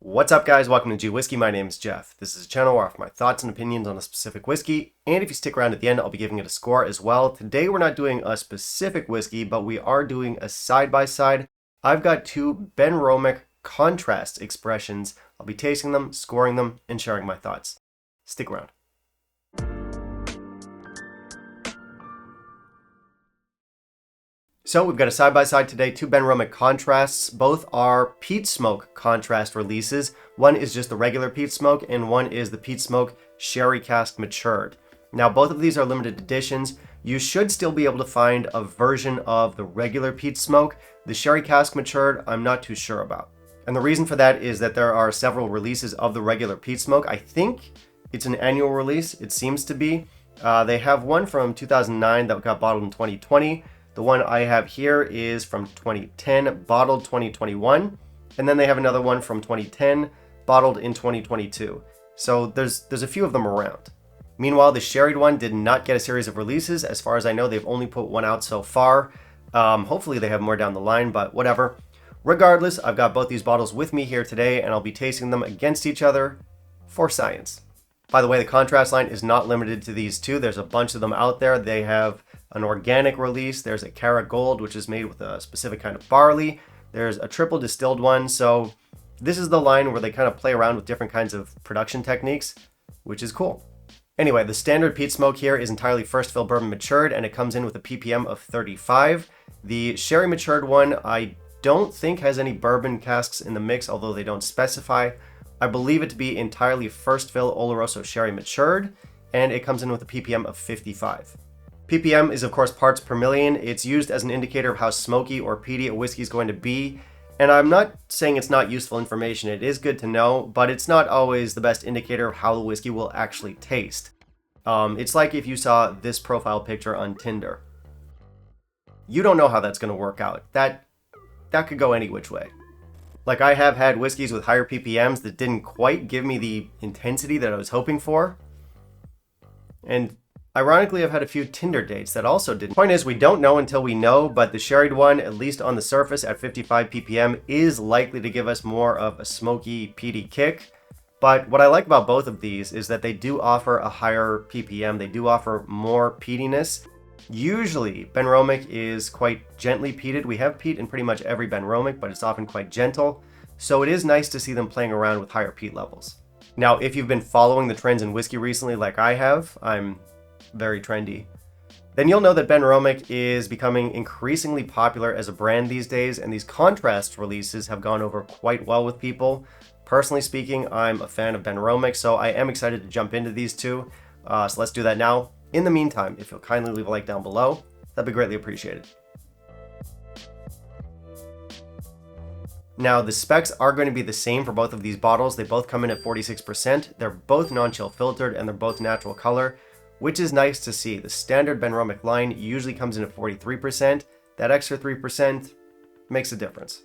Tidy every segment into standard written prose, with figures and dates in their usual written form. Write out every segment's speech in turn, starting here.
What's up, guys? Welcome to G Whiskey. My name is Jeff. This is a channel where I offer my thoughts and opinions on a specific whiskey, and if you stick around at the end, I'll be giving it a score as well. Today, we're not doing a specific whiskey, but we are doing a side-by-side. I've got two Benromach contrast expressions. I'll be tasting them, scoring them, and sharing my thoughts. Stick around. So we've got a side-by-side today, two Benromach contrasts. Both are Peat Smoke contrast releases. One is just the regular Peat Smoke, and one is the Peat Smoke Sherry Cask Matured. Now, both of these are limited editions. You should still be able to find a version of the regular Peat Smoke. The Sherry Cask Matured, I'm not too sure about. And the reason for that is that there are several releases of the regular Peat Smoke. I think it's an annual release, it seems to be. They have one from 2009 that got bottled in 2020. The one I have here is from 2010, bottled 2021, and then they have another one from 2010, bottled in 2022. So there's a few of them around. Meanwhile, the sherried one did not get a series of releases. As far as I know, they've only put one out so far. Hopefully they have more down the line, but whatever. Regardless, I've got both these bottles with me here today, and I'll be tasting them against each other for science. By the way, the contrast line is not limited to these two. There's a bunch of them out there. They have an organic release. There's a Carat Gold, which is made with a specific kind of barley. There's a triple distilled one. So this is the line where they kind of play around with different kinds of production techniques, which is cool. Anyway, the standard Peat Smoke here is entirely first fill bourbon matured, and it comes in with a ppm of 35. The sherry matured one, I don't think has any bourbon casks in the mix, although they don't specify. I believe it to be entirely first fill Oloroso sherry matured, and it comes in with a ppm of 55. ppm is of course parts per million. It's used as an indicator of how smoky or peaty a whiskey is going to be. And I'm not saying it's not useful information. It is good to know, but it's not always the best indicator of how the whiskey will actually taste. It's like if you saw this profile picture on Tinder. You don't know how that's going to work out. That could go any which way. Like, I have had whiskeys with higher ppms that didn't quite give me the intensity that I was hoping for. And ironically, I've had a few Tinder dates that also didn't. Point is, we don't know until we know, but the sherried one, at least on the surface at 55 ppm, is likely to give us more of a smoky, peaty kick. But what I like about both of these is that they do offer a higher ppm. They do offer more peatiness. Usually, Benromach is quite gently peated. We have peat in pretty much every Benromach, but it's often quite gentle. So it is nice to see them playing around with higher peat levels. Now, if you've been following the trends in whiskey recently like I have, I'm very trendy, then you'll know that Benromach is becoming increasingly popular as a brand these days, and these contrast releases have gone over quite well with people. Personally speaking, I'm a fan of Benromach, so I am excited to jump into these two. So let's do that now. In the meantime, if you'll kindly leave a like down below, that'd be greatly appreciated. Now, the specs are going to be the same for both of these bottles. They both come in at 46%. They're both non-chill filtered, and they're both natural color, which is nice to see. The standard Benromach line usually comes in at 43%. That extra 3% makes a difference.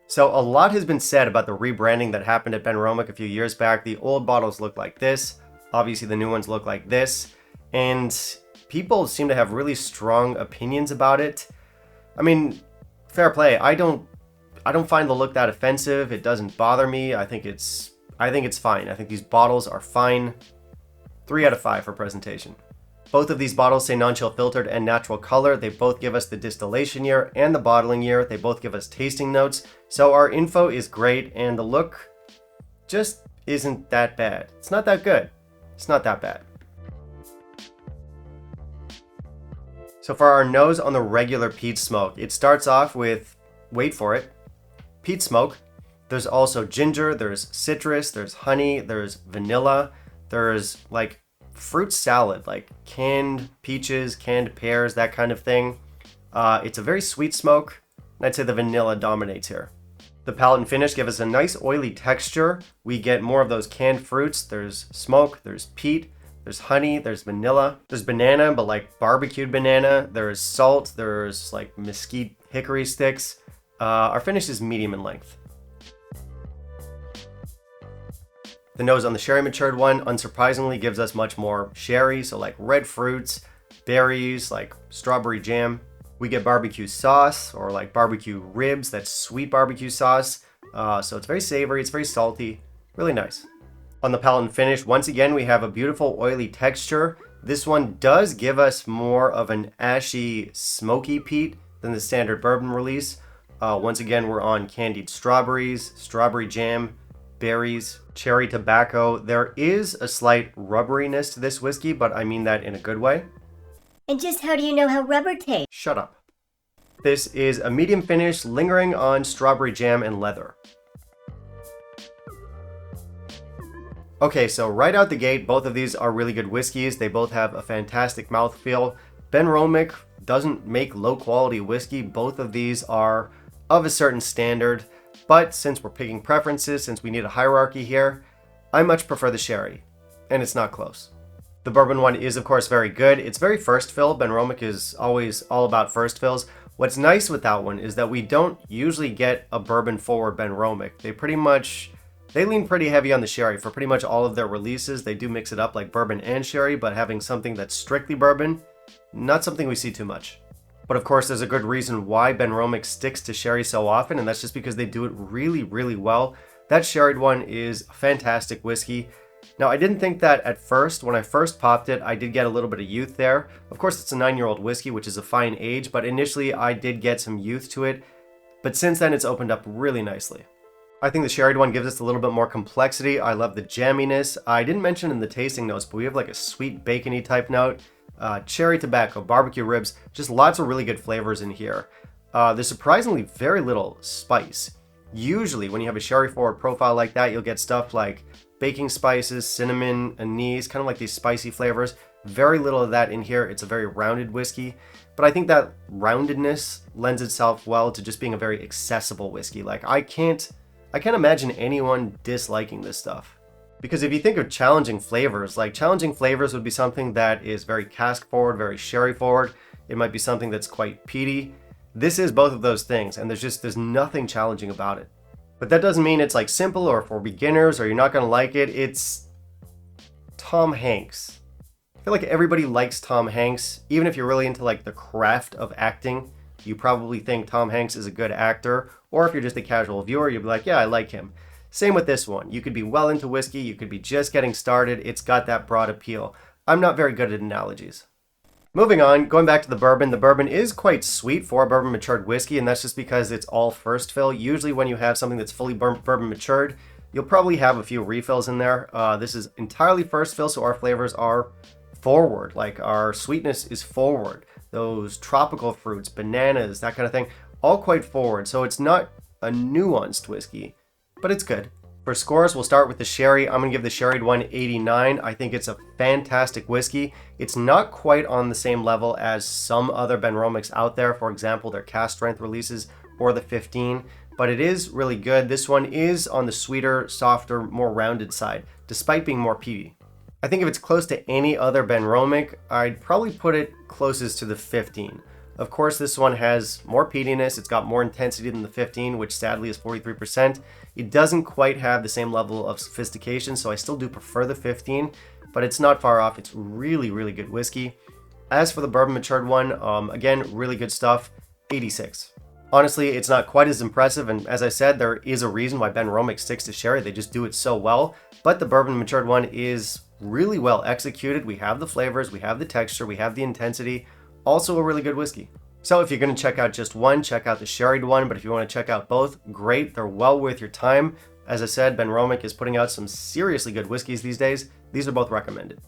So a lot has been said about the rebranding that happened at Benromach a few years back. The old bottles look like this. Obviously, the new ones look like this. And people seem to have really strong opinions about it. I mean, fair play. I don't find the look that offensive. It doesn't bother me. I think it's fine. I think these bottles are fine. 3 out of 5 for presentation. Both of these bottles say non-chill filtered and natural color. They both give us the distillation year and the bottling year. They both give us tasting notes. So our info is great, and the look just isn't that bad. It's not that good. It's not that bad. So for our nose on the regular Peat Smoke, it starts off with, wait for it, peat smoke. There's also ginger, there's citrus, there's honey, there's vanilla, there's like fruit salad, like canned peaches, canned pears, that kind of thing. It's a very sweet smoke, and I'd say the vanilla dominates here. The palate and finish give us a nice oily texture. We get more of those canned fruits. There's smoke, there's peat, there's honey, there's vanilla, there's banana, but like barbecued banana. There's salt, there's like mesquite hickory sticks. Our finish is medium in length. The nose on the sherry matured one, unsurprisingly, gives us much more sherry, so like red fruits, berries, like strawberry jam. We get barbecue sauce, or like barbecue ribs, that's sweet barbecue sauce. So it's very savory, it's very salty, really nice. On the palate and finish, once again, we have a beautiful oily texture. This one does give us more of an ashy, smoky peat than the standard bourbon release. Once again, we're on candied strawberries, strawberry jam, berries, cherry tobacco. There is a slight rubberiness to this whiskey, but I mean that in a good way. And just how do you know how rubber tastes? Shut up. This is a medium finish, lingering on strawberry jam and leather. Okay, so right out the gate, both of these are really good whiskeys. They both have a fantastic mouthfeel. Benromach doesn't make low quality whiskey. Both of these are of a certain standard, but since we're picking preferences, since we need a hierarchy here, I much prefer the sherry, and it's not close. The bourbon one is of course very good. It's very first fill. Benromach is always all about first fills. What's nice with that one is that we don't usually get a bourbon forward Benromach. They lean pretty heavy on the sherry for pretty much all of their releases. They do mix it up like bourbon and sherry, but having something that's strictly bourbon, not something we see too much. But of course, there's a good reason why Benromach sticks to sherry so often, and that's just because they do it really, really well. That sherried one is a fantastic whiskey. Now, I didn't think that at first. When I first popped it, I did get a little bit of youth there. Of course, it's a 9-year-old whiskey, which is a fine age, but initially I did get some youth to it. But since then, it's opened up really nicely. I think the sherried one gives us a little bit more complexity. I love the jamminess. I didn't mention in the tasting notes, but we have like a sweet bacony type note. Cherry tobacco, barbecue ribs, just lots of really good flavors in here. There's surprisingly very little spice. Usually when you have a sherry forward profile like that, you'll get stuff like baking spices, cinnamon, anise, kind of like these spicy flavors. Very little of that in here. It's a very rounded whiskey, but I think that roundedness lends itself well to just being a very accessible whiskey. Like I can't imagine anyone disliking this stuff. Because if you think of challenging flavors, like challenging flavors would be something that is very cask forward, very sherry forward. It might be something that's quite peaty. This is both of those things, and there's nothing challenging about it. But that doesn't mean it's like simple or for beginners or you're not gonna like it. It's Tom Hanks. I feel like everybody likes Tom Hanks. Even if you're really into like the craft of acting, you probably think Tom Hanks is a good actor. Or if you're just a casual viewer, you'll be like, yeah, I like him. Same with this one. You could be well into whiskey, you could be just getting started. It's got that broad appeal. I'm not very good at analogies. Moving on, going back to the bourbon is quite sweet for a bourbon matured whiskey, and that's just because it's all first fill. Usually when you have something that's fully bourbon matured, you'll probably have a few refills in there. This is entirely first fill, so our flavors are forward. Like our sweetness is forward. Those tropical fruits, bananas, that kind of thing, all quite forward. So it's not a nuanced whiskey, but it's good. For scores, we'll start with the sherry. I'm gonna give the sherried one 89. I think it's a fantastic whiskey. It's not quite on the same level as some other Benromachs out there, for example, their cask strength releases or the 15, but it is really good. This one is on the sweeter, softer, more rounded side, despite being more peaty. I think if it's close to any other Benromach, I'd probably put it closest to the 15. Of course, this one has more peatiness. It's got more intensity than the 15, which sadly is 43%. It doesn't quite have the same level of sophistication, so I still do prefer the 15, but it's not far off. It's really, really good whiskey. As for the bourbon matured one, again, really good stuff, 86. Honestly, it's not quite as impressive, and as I said, there is a reason why Benromach sticks to sherry. They just do it so well, but the bourbon matured one is really well executed. We have the flavors, we have the texture, we have the intensity. Also a really good whiskey. So if you're going to check out just one, check out the sherried one, but if you want to check out both, great. They're well worth your time. As I said, Benromach is putting out some seriously good whiskeys these days. These are both recommended.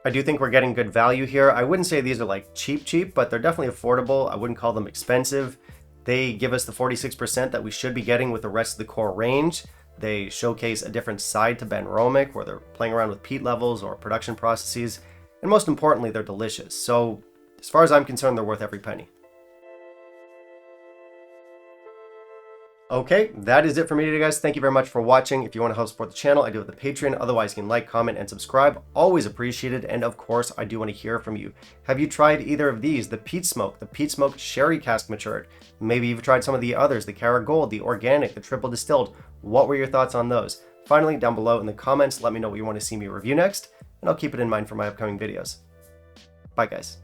I do think we're getting good value here. I wouldn't say these are like cheap, but they're definitely affordable. I wouldn't call them expensive. They give us the 46% that we should be getting with the rest of the core range. They showcase a different side to Benromach, where they're playing around with peat levels or production processes, and most importantly, they're delicious. So as far as I'm concerned, they're worth every penny. Okay, that is it for me today, guys. Thank you very much for watching. If you want to help support the channel, I do have the Patreon. Otherwise, you can like, comment, and subscribe. Always appreciated. And of course, I do want to hear from you. Have you tried either of these? The Peat Smoke Sherry Cask Matured. Maybe you've tried some of the others, the Cara Gold, the Organic, the Triple Distilled. What were your thoughts on those? Finally, down below in the comments, let me know what you want to see me review next, and I'll keep it in mind for my upcoming videos. Bye, guys.